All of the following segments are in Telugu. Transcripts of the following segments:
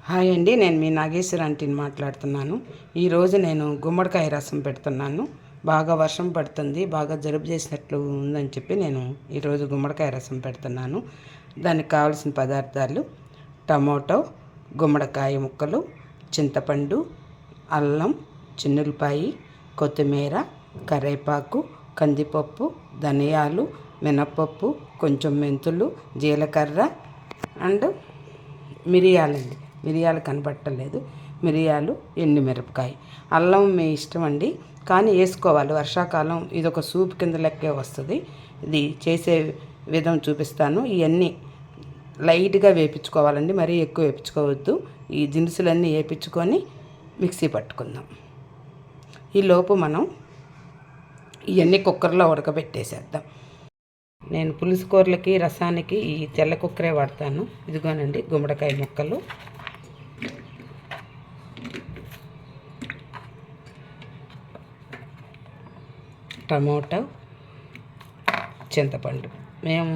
హాయ్ అండి, నేను మీ నాగేశ్వర ఆంటీని మాట్లాడుతున్నాను. ఈరోజు నేను గుమ్మడికాయ రసం పెడుతున్నాను. బాగా వర్షం పడుతుంది, బాగా జలుబు చేసినట్లు ఉందని చెప్పి నేను ఈరోజు గుమ్మడికాయ రసం పెడుతున్నాను. దానికి కావాల్సిన పదార్థాలు: టమోటో, గుమ్మడికాయ ముక్కలు, చింతపండు, అల్లం, చిన్నులపాయి, కొత్తిమీర, కరివేపాకు, కందిపప్పు, ధనియాలు, మినప్పప్పు, కొంచెం మెంతులు, జీలకర్ర అండ్ మిరియాలండి. మిరియాలు కనబట్టలేదు. మిరియాలు, ఎండుమిరపకాయ, అల్లం మీ ఇష్టం అండి, కానీ వేసుకోవాలి. వర్షాకాలం ఇది ఒక సూప్ కింద లెక్కే వస్తుంది. ఇది చేసే విధం చూపిస్తాను. ఇవన్నీ లైట్గా వేపించుకోవాలండి, మరీ ఎక్కువ వేపించుకోవద్దు. ఈ దినుసులన్నీ వేపించుకొని మిక్సీ పట్టుకుందాం. ఈలోపు మనం ఇవన్నీ కుక్కర్లో ఉడకబెట్టేసేద్దాం. నేను పులుసు కూరలకి, రసానికి ఈ తెల్ల కుక్కరే వాడతాను. ఇదిగోనండి గుమ్మడికాయ ముక్కలు, టమోటా, చింతపండు. మేము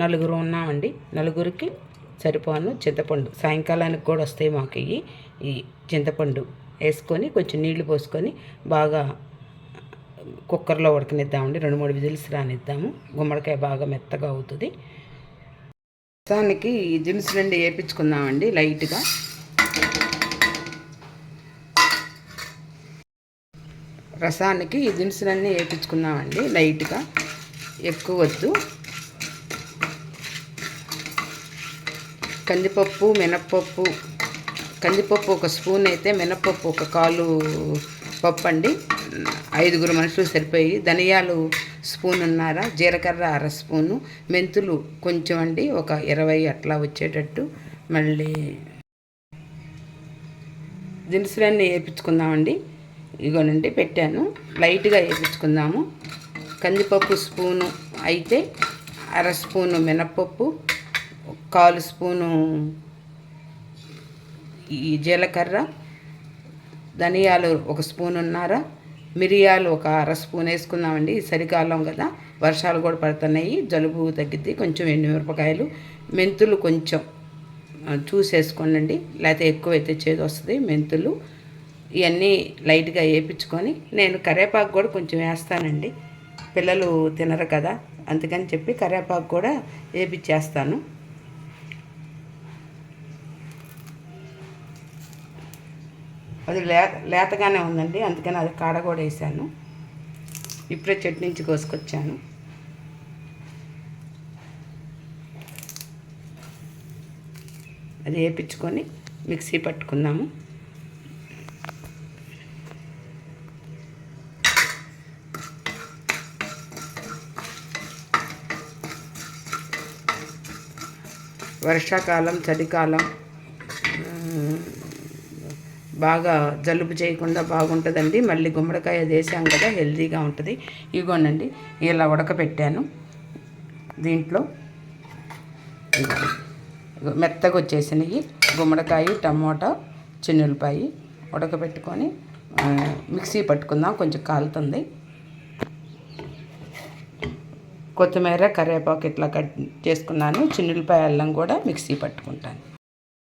నలుగురు ఉన్నామండి, నలుగురికి సరిపోను చింతపండు. సాయంకాలానికి కూడా వస్తాయి మాకు ఈ చింతపండు వేసుకొని కొంచెం నీళ్లు పోసుకొని బాగా కుక్కర్లో ఉడకనిద్దామండి. 2-3 విజిల్స్ రానిద్దాము. గుమ్మడికాయ బాగా మెత్తగా అవుతుంది. రసానికి ఈ దినుసులన్నీ వేయించుకుందామండి లైట్గా. రసానికి ఈ దినుసులన్నీ వేయించుకుందామండి లైట్గా, ఎక్కువ వద్దు. కందిపప్పు, మినప్పప్పు. కందిపప్పు 1 స్పూన్ అయితే మినప్పప్పు 1 కాలు పప్పు అండి. 5 మనుషులు సరిపోయి. ధనియాలు 1.5 స్పూన్, జీలకర్ర 1/2 స్పూను, మెంతులు కొంచెం అండి, ఒక 20 అట్లా వచ్చేటట్టు. మళ్ళీ దినుసులన్నీ వేయించుకుందామండి. ఇగోనండి పెట్టాను, లైట్గా వేయించుకుందాము. కందిపప్పు 1 స్పూను అయితే 1/2 స్పూను మినప్పప్పు, 1/4 స్పూను ఈ జీలకర్ర, ధనియాలు 1 స్పూన్, మిరియాలు 1/2 స్పూన్ వేసుకుందామండి. చలికాలం కదా, వర్షాలు కూడా పడుతున్నాయి, జలుబు తగ్గిద్ది. కొంచెం ఎండుమిరపకాయలు, మెంతులు కొంచెం చూసేసుకోండి, లేకపోతే ఎక్కువ అయితే చేదు వస్తుంది. మెంతులు ఇవన్నీ లైట్గా వేయించుకొని, నేను కరివేపాకు కూడా కొంచెం వేస్తానండి. పిల్లలు తినరు కదా, అందుకని చెప్పి కరివేపాకు కూడా వేపించేస్తాను. అది లేతగానే ఉందండి, అందుకని అది కాడ కూడా వేసాను. ఇప్పుడే చెట్టు నుంచి కోసుకొచ్చాను. అది వేయించుకొని మిక్సీ పట్టుకుందాము. వర్షాకాలం, చలికాలం బాగా జలుబు చేయకుండా బాగుంటుందండి. మళ్ళీ గుమ్మడికాయ వేసాం కదా, హెల్తీగా ఉంటుంది. ఇగోనండి ఇలా ఉడకపెట్టాను. దీంట్లో మెత్తగా వచ్చేసినవి గుమ్మడికాయ, టమోటా, చిన్నులపాయి ఉడకపెట్టుకొని మిక్సీ పట్టుకుందాం. కొంచెం కాలుతుంది. కొత్తిమీర, కరివేపాకు ఇట్లా కట్ చేసుకున్నాను. చిన్నులపాయ, అల్లం కూడా మిక్సీ పట్టుకుంటాను.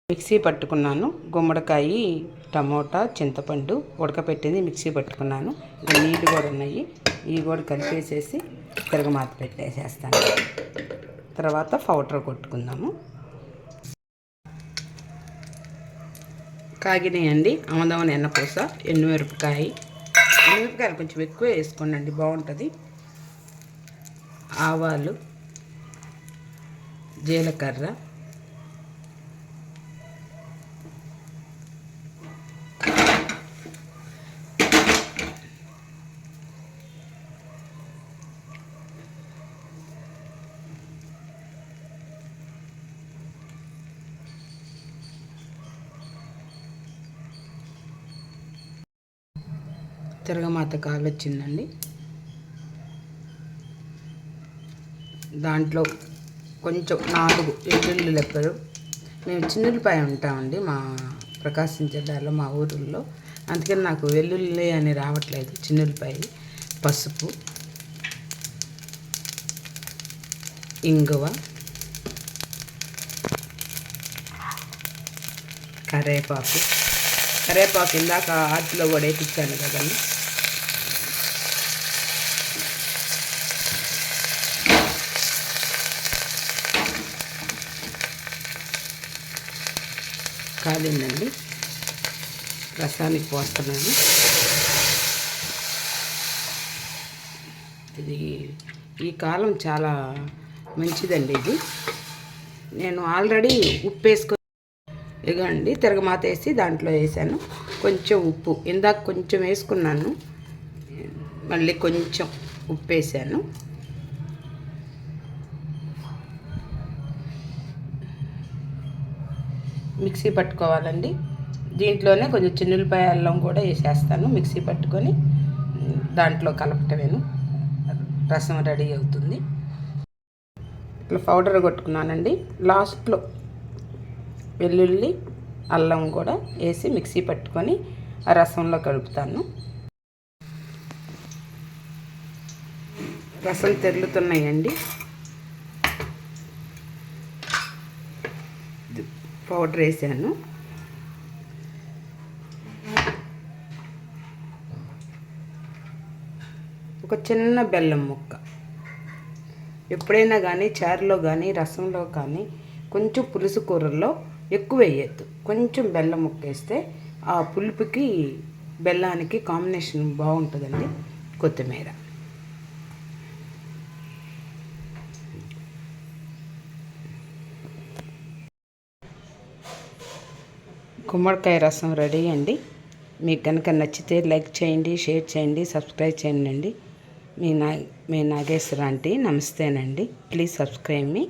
మిక్సీ పట్టుకున్నాను. గుమ్మడికాయ, టమోటా, చింతపండు ఉడకపెట్టింది మిక్సీ పట్టుకున్నాను. ఇంకా నీళ్ళు కూడా ఉన్నాయి, ఇవి కూడా కలిపేసేసి తిరగమాత పెట్టేసేస్తాను. తర్వాత పౌడర్ కొట్టుకుందాము. కాగినాయండి ఆముదం ఎన్నపూస, ఎండుమిరపకాయలు కొంచెం ఎక్కువ వేసుకోండి, బాగుంటుంది. ఆవాలు, జీలకర్ర, తిరగమాత కాలొచ్చిందండి. దాంట్లో కొంచెం 4 వెల్లుల్లి లెప్పలు. మేము చిన్నులపాయ ఉంటామండి మా ప్రకాశం జిల్లాలో, మా ఊరిలో, అందుకని నాకు వెల్లుల్లి అని రావట్లేదు. చిన్నులపాయ, పసుపు, ఇంగువ, కరేపాకు ఇందాక ఆర్ట్లో కూడా వేయించాను కదండి. కాలిందండి, రసానికి పోస్తున్నాను. ఇది ఈ కాలం చాలా మంచిదండి. ఇది నేను ఆల్రెడీ ఉప్పు వేసుకొని ఇగండి తిరగమాత వేసి దాంట్లో వేసాను. కొంచెం ఉప్పు ఇందాక కొంచెం వేసుకున్నాను, మళ్ళీ కొంచెం ఉప్పు వేసాను. మిక్సీ పట్టుకోవాలండి. దీంట్లోనే కొంచెం చిన్నులపాయ అల్లం కూడా వేసేస్తాను. మిక్సీ పట్టుకొని దాంట్లో కలపటమేను, రసం రెడీ అవుతుంది. ఇట్లా పౌడర్ కొట్టుకున్నానండి. లాస్ట్లో వెల్లుల్లి అల్లం కూడా వేసి మిక్సీ పట్టుకొని ఆ రసంలో కలుపుతాను. రసం తెరులుతున్నాయండి. పౌడర్ వేసాను. ఒక చిన్న బెల్లం ముక్క. ఎప్పుడైనా కానీ చారులో కానీ రసంలో కానీ కొంచెం పులుసు కూరల్లో ఎక్కువ వేయద్దు. కొంచెం బెల్లం ముక్క వేస్తే ఆ పులుపుకి బెల్లానికి కాంబినేషన్ బాగుంటుందండి. కొత్తిమీర, గుమ్మడికాయ రసం రెడీ అండి. మీకు కనుక నచ్చితే లైక్ చేయండి, షేర్ చేయండి, సబ్స్క్రైబ్ చేయండి. మీ నాగేశ్వర ఆంటీ నమస్తేనండి. Please subscribe me.